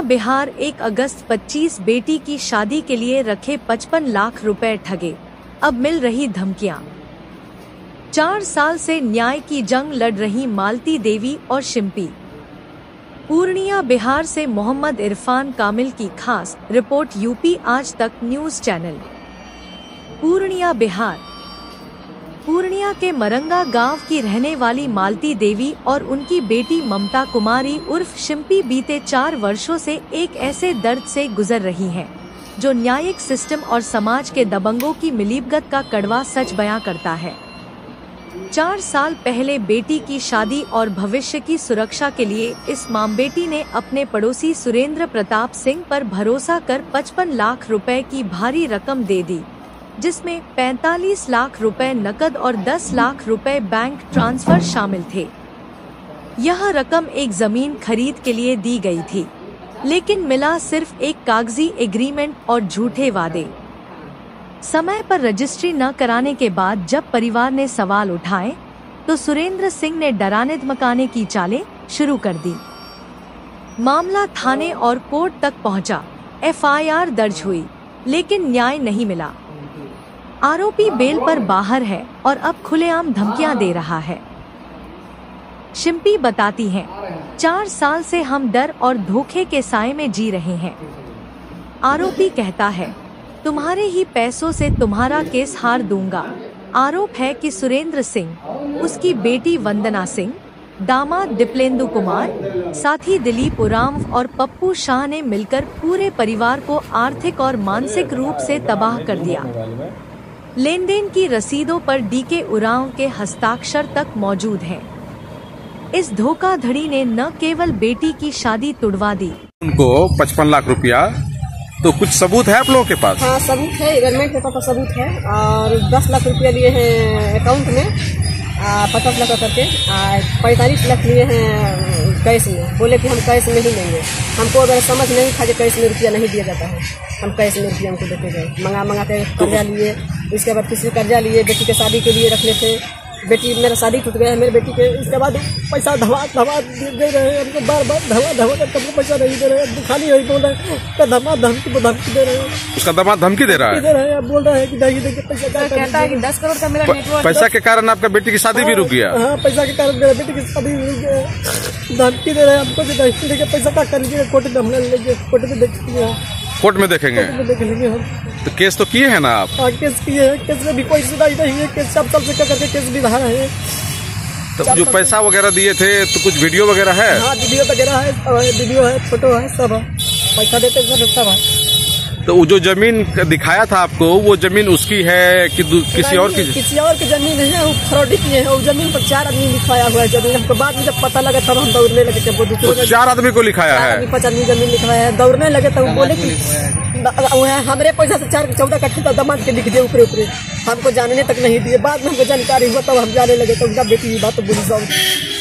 बिहार 1 अगस्त 25 बेटी की शादी के लिए रखे 55 लाख रुपए ठगे, अब मिल रही धमकियां। 4 साल से न्याय की जंग लड़ रही मालती देवी और शिम्पी। पूर्णिया बिहार से मोहम्मद इरफान कामिल की खास रिपोर्ट, यूपी आज तक न्यूज चैनल। पूर्णिया बिहार। पूर्णिया के मरंगा गांव की रहने वाली मालती देवी और उनकी बेटी ममता कुमारी उर्फ शिम्पी बीते 4 वर्षों से एक ऐसे दर्द से गुजर रही हैं, जो न्यायिक सिस्टम और समाज के दबंगों की मिलीभगत का कड़वा सच बयां करता है। 4 साल पहले बेटी की शादी और भविष्य की सुरक्षा के लिए इस मां बेटी ने अपने पड़ोसी सुरेंद्र प्रताप सिंह पर भरोसा कर 55 लाख रुपए की भारी रकम दे दी, जिसमें 45 लाख रुपए नकद और 10 लाख रुपए बैंक ट्रांसफर शामिल थे। यह रकम एक जमीन खरीद के लिए दी गई थी, लेकिन मिला सिर्फ एक कागजी एग्रीमेंट और झूठे वादे। समय पर रजिस्ट्री न कराने के बाद जब परिवार ने सवाल उठाए, तो सुरेंद्र सिंह ने डराने धमकाने की चालें शुरू कर दी। मामला थाने और कोर्ट तक पहुंचा, FIR दर्ज हुई, लेकिन न्याय नहीं मिला। आरोपी बेल पर बाहर है और अब खुलेआम धमकियां दे रहा है। शिम्पी बताती हैं, 4 साल से हम डर और धोखे के साए में जी रहे हैं। आरोपी कहता है, तुम्हारे ही पैसों से तुम्हारा केस हार दूंगा। आरोप है कि सुरेंद्र सिंह, उसकी बेटी वंदना सिंह, दामाद दीपलेंदु कुमार, साथी दिलीप उरांव और पप्पू शाह ने मिलकर पूरे परिवार को आर्थिक और मानसिक रूप से तबाह कर दिया। लेन देन की रसीदों पर DK उरांव के हस्ताक्षर तक मौजूद हैं। इस धोखाधड़ी ने न केवल बेटी की शादी तुड़वा दी, उनको 55 लाख रुपया, तो कुछ सबूत है आप लोगों के पास? हाँ, सबूत है, गवर्नमेंट के पास सबूत है। और 10 लाख रुपया लिए हैं अकाउंट में, 50 लाख करके, 45 लाख लिए हैं कैश में। बोले कि हम कैश में ही लेंगे। हमको अगर समझ नहीं था कि कैश में रुपया नहीं दिया जाता है, हम कैश में रुपया हमको देते गए। मंगा के कर्जा लिए, इसके बाद किसी कर्जा लिए, बेटी के शादी के लिए रखने थे। बेटी मेरा शादी टूट गया है मेरे बेटी के, इसके बाद पैसा धमा दे रहे हैं हमको, बार धमा कर हमको पैसा नहीं दे रहे हैं। खाली वही बोल रहे हैं, धमकी दे रहे हैं। उसका दामाद धमकी दे रहा है, बोल रहा है कि नहीं देंगे पैसा। कहता है कि 10 करोड़ का मेरा नेटवर्क, पैसा के कारण आपका बेटी की शादी भी रुक गया। हाँ, पैसा के कारण मेरा बेटी की शादी भी रुक गया। धमकी दे रहे हैं हमको, नहीं पैसा क्या कर लीजिए, कोर्ट में हमने लेंगे, कोर्ट में देखिए, कोर्ट में देखेंगे। देख लेंगे हम। तो केस तो किए हैं ना आप? हाँ, केस किए हैं, केस में भी कोई सुनाई नहीं है। केस 4 साल से क्या करके केस भी रहा है। तो जो पैसा वगैरह दिए थे, तो कुछ वीडियो वगैरह है? हाँ, वीडियो वगैरह है, वीडियो है, फोटो है, सब है। पैसा देते सब है। तो वो जो जमीन दिखाया था आपको, वो जमीन उसकी है कि किसी और की? किसी और की जमीन है, वो फ्रॉडी की है। वो जमीन पर 4 आदमी लिखाया हुआ है जमीन। हमको बाद में जब पता लगा तब हम दौड़ने लगे थे। 4 आदमी को लिखाया है, 5 आदमी जमीन लिखवाया है। दौड़ने लगे तो वो बोले कि हमारे पैसा से 14 कट्ठा दामाद के लिख दिए ऊपरे ऊपरे। हमको जानने तक नहीं दिए। बाद में हमको जानकारी हुआ तब हम जाने लगे। तो उनका बेटी बात तो बोली सब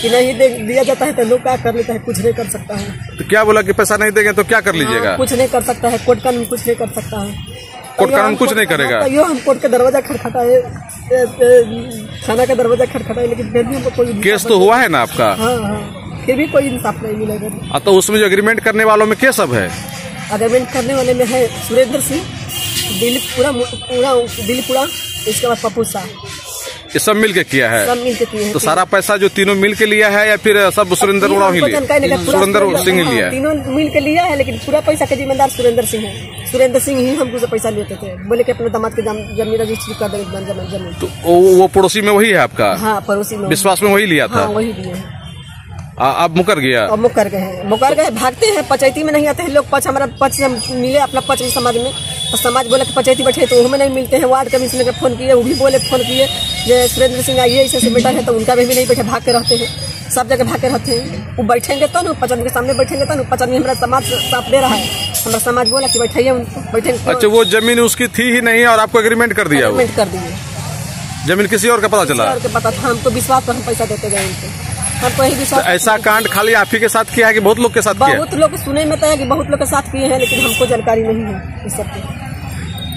कि नहीं दिया जाता है तो लोग क्या कर लेता है, कुछ नहीं कर सकता है। तो क्या बोला कि पैसा नहीं देंगे तो क्या कर लीजिएगा? कुछ नहीं कर सकता है, कोर्ट कानून कुछ नहीं कर सकता है। कोर्ट कानून कुछ नहीं करेगा। यो हम कोर्ट का दरवाजा खटखटाए, थाना का दरवाजा खटखटाए, लेकिन फिर भी हमको कोई केस तो हुआ है ना आपका? हाँ, फिर भी कोई इंसाफ नहीं मिलेगा। तो उसमें जो एग्रीमेंट करने वालों में क्या सब है? एग्रीमेंट करने वाले में है सुरेंद्र सिंह, दिलीपुरा, इसके बाद पप्पू शाह। ये सब मिल के किया है? सब मिल के किए हैं। तो सारा पैसा जो तीनों मिल के लिया है या फिर सब सुरेंद्र उरांव ही लिया? सुरेंद्र सिंह ही लिया? तीनों मिल के लिया है, लेकिन पूरा पैसा का जिम्मेदार सुरेंद्र सिंह है। सुरेंद्र सिंह ही हमको से पैसा लेते थे, बोले कि अपने दामाद के जमीन रजिस्ट्री कर देंगे जमीन। तो वो पड़ोसी में वही है आपका? हाँ, पड़ोसी में, विश्वास में वही लिया था। वही लिए है। अब मुकर गया? अब मुकर गए, भागते हैं। पंचायती में नहीं आते हैं लोग। हमारा पक्ष मिले, अपना पक्ष समाज में, तो समाज बोला कि पंचायती बैठे तो हमें नहीं मिलते हैं। वार्ड कमिश्नर के फोन किए, वो भी बोले, फोन किए जो सुरेंद्र सिंह आइए, ऐसे बेटा है, तो उनका भी नहीं बैठे, भाग के रहते हैं। सब जगह भाग के रहते हैं। वो बैठेंगे तो ना, 50 के सामने बैठेंगे तो ना, 50 हमारा समाज साथ दे रहा है। हमारा समाज बोला कि बैठाइए उनको, बैठेंगे। अच्छा, वो जमीन उसकी थी ही नहीं और आपको एग्रीमेंट कर दिया? एग्रीमेंट कर दिए। जमीन किसी और का पता चला? पता था हमको, विश्वास पर हम पैसा देते गए उनको। हमको यही विश्वास। ऐसा कांड खाली आप ही के साथ किया है कि बहुत लोग के साथ किया? बहुत लोग सुने में तो है कि बहुत लोग के साथ किए हैं, लेकिन हमको जानकारी नहीं है इस सब की।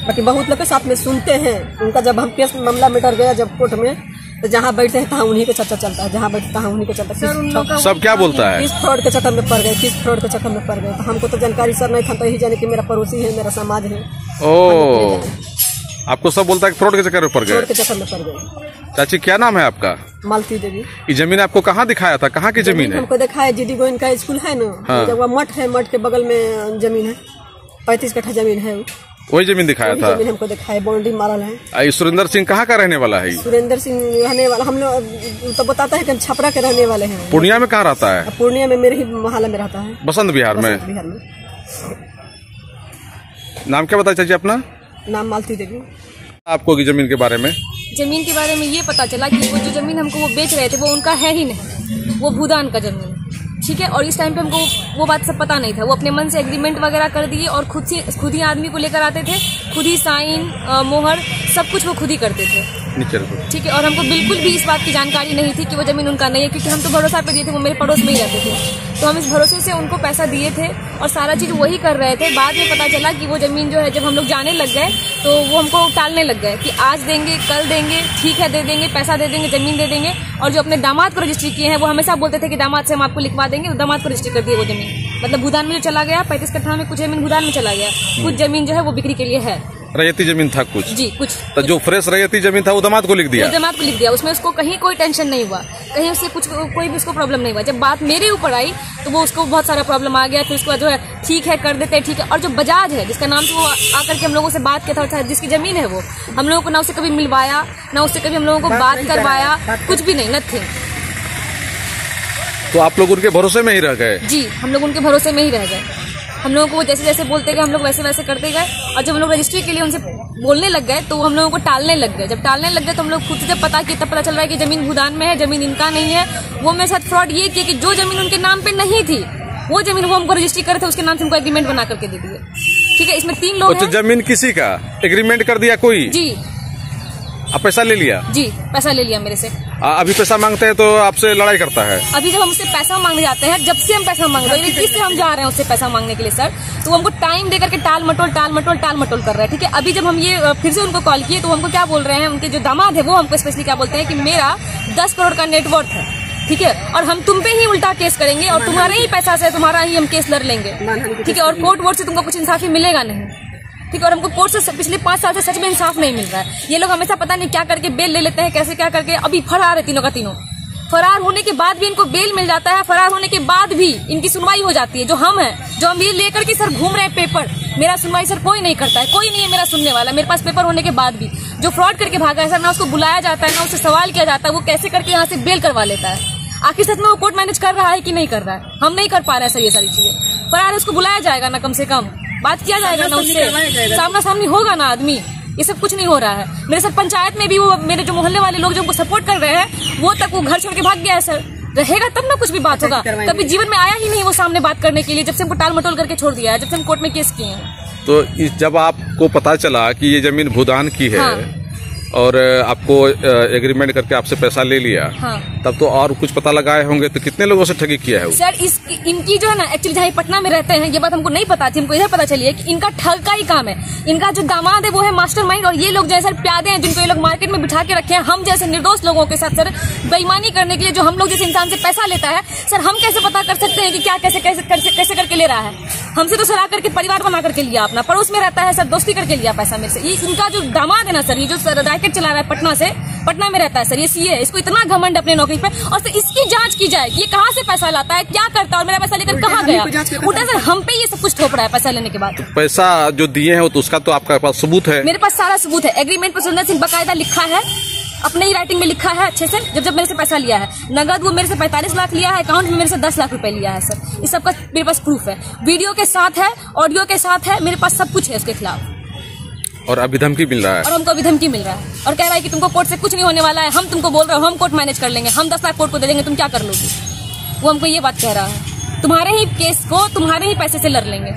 बाकी बहुत लोग के साथ में सुनते हैं। उनका जब हम केस मामला मिटर गया जब कोर्ट में, तो जहाँ बैठते हैं तहाँ उन्हीं का चर्चा चलता है, जहाँ बैठते तहाँ उन्हीं का चलता है। सर उन लोगों का सब क्या बोलता है? किस फ्रॉड के चक्कर में पड़ गए, किस फ्रॉड के चक्कर में पड़ गए। तो हमको तो जानकारी सर नहीं था, तो यही जाने कि मेरा पड़ोसी है, मेरा समाज है। ओ, आपको सब बोलता है कि फ्रॉड के चक्कर में पड़ गए। फ्रॉड के चक्कर में पड़ गए। चाची क्या नाम है आपका? मालती देवी। ये जमीन आपको कहाँ दिखाया था, कहाँ की जमीन है? हमको देखा है जीडी गोविंद का स्कूल है ना, हाँ। जब वह मठ है, मठ के बगल में जमीन है, 35 कट्ठा जमीन है। वही जमीन दिखाया था। जमीन हमको देखा है, बाउंड्री मारल है। सुरेंद्र सिंह कहाँ का रहने वाला है? सुरेंद्र सिंह रहने वाला, हम लोग तो बताता है कि हम छपरा के रहने वाले हैं। पूर्णिया में कहाँ रहता है? पूर्णिया में मेरे ही मोहल्ला में रहता है, बसंत विहार में। बिहार में। नाम क्या बताया चाची अपना? नाम मालती देवी। आपको की जमीन के बारे में? जमीन के बारे में ये पता चला कि वो जो जमीन हमको वो बेच रहे थे वो उनका है ही नहीं, वो भूदान का जमीन, ठीक है। और इस टाइम पे हमको वो बात सब पता नहीं था। वो अपने मन से एग्रीमेंट वगैरह कर दिए और खुद ही आदमी को लेकर आते थे, खुद ही साइन मोहर सब कुछ वो खुद ही करते थे, ठीक है। और हमको बिल्कुल भी इस बात की जानकारी नहीं थी कि वो जमीन उनका नहीं है, क्योंकि हम तो भरोसा पे दिए थे, वो मेरे पड़ोस में ही रहते थे। तो हम इस भरोसे से उनको पैसा दिए थे और सारा चीज वही कर रहे थे। बाद में पता चला कि वो जमीन जो है, जब हम लोग जाने लग गए तो वो हमको टालने लग गए कि आज देंगे, कल देंगे, ठीक है दे देंगे, पैसा दे देंगे, जमीन दे देंगे। और जो अपने दामाद को रजिस्ट्री किए हैं वो हमेशा बोलते थे कि दामाद से हम आपको लिखवा देंगे, तो दामाद को रजिस्ट्री कर दिए वो जमीन। मतलब भूदान में जो चला गया, 35 कट्ठा में कुछ जमीन भूदान में चला गया, कुछ जमीन जो है वो बिक्री के लिए है। रैयती जमीन था कुछ जी, कुछ तो जो फ्रेश रैयती जमीन था वो दामाद को लिख दिया। दामाद को लिख दिया, उसमें उसको कहीं कोई टेंशन नहीं हुआ, कहीं उससे कुछ कोई भी उसको प्रॉब्लम नहीं हुआ। जब बात मेरे ऊपर आई तो वो उसको बहुत सारा प्रॉब्लम आ गया। फिर उसको जो है ठीक है कर देते हैं, ठीक है। और जो बजाज है जिसका नाम से वो आकर के हम लोगों से बात किया था, जिसकी जमीन है वो हम लोगों को ना उससे कभी मिलवाया, ना उससे कभी हम लोगों को बात करवाया, कुछ भी नहीं, नथिंग। तो आप लोग उनके भरोसे में ही रह गए? जी, हम लोग उनके भरोसे में ही रह गए। हम लोगों को जैसे जैसे बोलते गए हम लोग वैसे वैसे करते गए। और जब हम लोग रजिस्ट्री के लिए उनसे बोलने लग गए तो हम लोगों को टालने लग गए। जब टालने लग गए तो हम लोग खुद से जब पता किया तब पता चल रहा है कि जमीन भूदान में है, जमीन इनका नहीं है। वो मेरे साथ फ्रॉड ये किया कि जो जमीन उनके नाम पे नहीं थी वो जमीन वो हमको रजिस्ट्री करे थे, उसके नाम से हमको एग्रीमेंट बना करके दे दिए, ठीक है। इसमें 3 लोग तो जमीन किसी का एग्रीमेंट कर दिया कोई? जी। आप पैसा ले लिया? जी, पैसा ले लिया मेरे से। अभी पैसा मांगते हैं तो आपसे लड़ाई करता है? अभी जब हमसे पैसा मांगने जाते हैं, जब से हम पैसा मांग रहे हैं, किससे हम जा रहे हैं उससे पैसा मांगने के लिए सर, तो हमको टाइम देकर के टाल मटोल कर रहे हैं, ठीक है। अभी जब हम ये फिर से उनको कॉल किए तो हमको क्या बोल रहे हैं, उनके जो दामाद है वो हमको स्पेशली क्या बोलते हैं कि मेरा 10 करोड़ का नेटवर्थ है, ठीक है, और हम तुम पे ही उल्टा केस करेंगे और तुम्हारे ही पैसा से तुम्हारा ही हम केस लड़ लेंगे, ठीक है। और कोर्ट वोर्ट से तुमको कुछ इंसाफी मिलेगा नहीं, ठीक है। और हमको कोर्ट से पिछले 5 साल से सच में इंसाफ नहीं मिल रहा है। ये लोग हमेशा पता नहीं क्या करके बेल ले लेते हैं, कैसे क्या करके। अभी फरार है तीनों का तीनों। फरार होने के बाद भी इनको बेल मिल जाता है, फरार होने के बाद भी इनकी सुनवाई हो जाती है। जो हम ये लेकर के सर घूम रहे हैं पेपर, मेरा सुनवाई सर कोई नहीं करता है, कोई नहीं है मेरा सुनने वाला। मेरे पास पेपर होने के बाद भी जो फ्रॉड करके भागा है सर, ना उसको बुलाया जाता है, ना उससे सवाल किया जाता है, वो कैसे करके यहाँ से बेल करवा लेता है। आखिर सच में वो कोर्ट मैनेज कर रहा है कि नहीं कर रहा है, हम नहीं कर पा रहे हैं सर ये सारी चीजें। फरार है, उसको बुलाया जाएगा ना, कम से कम बात किया जाएगा ना, उससे सामना सामनी होगा ना आदमी। ये सब कुछ नहीं हो रहा है। मेरे सर पंचायत में भी वो मेरे जो मोहल्ले वाले लोग जो हमको सपोर्ट कर रहे हैं वो तक वो घर छोड़ के भाग गया है सर। रहेगा तब ना कुछ भी बात होगा, कभी जीवन में आया ही नहीं वो सामने बात करने के लिए, जब से हमको टाल मटोल करके छोड़ दिया है, जब से हम कोर्ट में केस किए हैं। तो जब आपको पता चला कि ये जमीन भूदान की है, हाँ। और आपको एग्रीमेंट करके आपसे पैसा ले लिया, हाँ। तब तो और कुछ पता लगाए होंगे, तो कितने लोगों से ठगी किया है? सर इनकी जो है ना, एक्चुअली जहाँ पटना में रहते हैं, ये बात हमको नहीं पता थी, हमको इधर पता चली है कि इनका ठग का ही काम है। इनका जो दामाद है वो है मास्टरमाइंड, और ये लोग जो है सर प्यादे हैं जिनको ये लोग मार्केट में बिठा के रखे हैं हम जैसे निर्दोष लोगों के साथ सर बेईमानी करने के लिए। जो हम लोग जैसे इंसान से पैसा लेता है सर, हम कैसे पता कर सकते हैं कि क्या कैसे करके ले रहा है? हमसे तो सर आकर के परिवार बना करके लिया, अपना पड़ोस में रहता है सर, दोस्ती करके लिया पैसा मेरे से। ये इनका जो दामाद है ना सर, ये जो सर रैकेट चला रहा है पटना में रहता है सर, ये सीए है, इसको इतना घमंड अपने नौकरी पे, और सर इसकी जांच की जाए कि ये कहाँ से पैसा लाता है, क्या करता है, और मेरा पैसा लेकर कहाँ गया। उल्टा सर हम पे ये सब कुछ थोप रहा है पैसा लेने के बाद। पैसा जो दिए हैं तो उसका तो आपके पास सबूत है? मेरे पास सारा सबूत है। एग्रीमेंट पर सुरेंद्र सिंह बकायदा लिखा है, अपने ही राइटिंग में लिखा है अच्छे से। जब मेरे से पैसा लिया है नगद, वो मेरे से 45 लाख लिया है, अकाउंट में मेरे से 10 लाख रुपए लिया है सर। इस सबका मेरे पास प्रूफ है, वीडियो के साथ है, ऑडियो के साथ है, मेरे पास सब कुछ है उसके खिलाफ। और अभी धमकी मिल रहा है? और हमको अभी धमकी मिल रहा है, और कह रहा है कि तुमको कोर्ट से कुछ नहीं होने वाला है, हम तुमको बोल रहे हो हम कोर्ट मैनेज कर लेंगे, हम 10 लाख कोर्ट को दे देंगे, तुम क्या कर लोगी। वो हमको ये बात कह रहा है, तुम्हारे ही केस को तुम्हारे ही पैसे से लड़ लेंगे।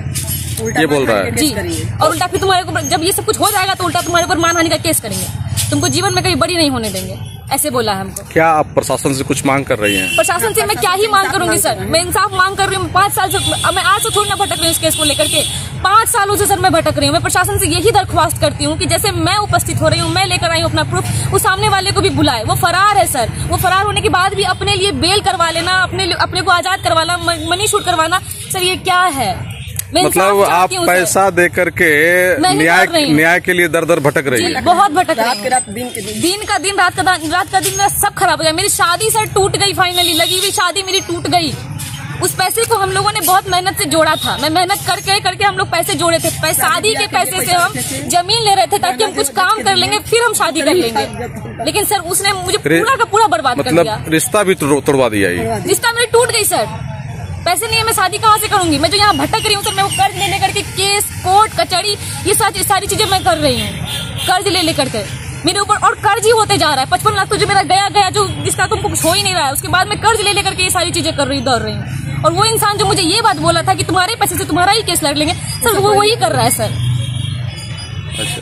ये बोल रहा है जी। और उल्टा फिर तुम्हारे ऊपर जब ये सब कुछ हो जाएगा तो उल्टा तुम्हारे ऊपर मानहानि का केस करेंगे, तुमको जीवन में कभी बड़ी नहीं होने देंगे, ऐसे बोला है हमको। क्या आप प्रशासन से कुछ मांग कर रही हैं? प्रशासन से मैं क्या ही मांग करूंगी सर, मैं इंसाफ मांग कर रही हूँ। 5 साल से मैं आज से थोड़ी ना भटक रही हूँ इस केस को लेकर के, 5 सालों से सर मैं भटक रही हूँ। मैं प्रशासन से यही दरख्वास्त करती हूँ कि जैसे मैं उपस्थित हो रही हूँ, मैं लेकर आई हूँ अपना प्रूफ, वो सामने वाले को भी बुलाए। वो फरार है सर, वो फरार होने के बाद भी अपने लिए बेल करवा लेना, अपने को आजाद करवाना, मनी शूट करवाना, सर ये क्या है? मतलब आप पैसा दे करके न्याय के लिए दर दर भटक रही है? बहुत भटक रही है। दिन का दिन रात का दिन मेरा सब खराब हो गया। मेरी शादी सर टूट गई, फाइनली लगी हुई शादी मेरी टूट गई। उस पैसे को हम लोगों ने बहुत मेहनत से जोड़ा था, मैं मेहनत करके हम लोग पैसे जोड़े थे। शादी के पैसे से हम जमीन ले रहे थे ताकि हम कुछ काम कर लेंगे फिर हम शादी कर लेंगे, लेकिन सर उसने मुझे पूरा का पूरा बर्बाद कर दिया। रिश्ता भी तोड़वा दिया, रिश्ता मेरी टूट गई सर। पैसे नहीं है, मैं शादी कहाँ से करूंगी? मैं जो यहाँ भटक रही हूँ सर, मैं वो कर्ज ले लेकर के केस कोर्ट कचहरी ये सारी चीजें मैं कर रही हूँ, कर्ज ले लेकर के मेरे ऊपर, और कर्ज ही होते जा रहा है। 55 लाख तो जो मेरा गया जो जिसका तुमको कुछ हो ही नहीं रहा है, उसके बाद मैं कर्ज ले लेकर के ये सारी चीजें कर रही हूँ। और वो इंसान जो मुझे ये बात बोला था कि तुम्हारे पैसे से तुम्हारा ही केस लड़ लेंगे, सर वो वही कर रहा है सर।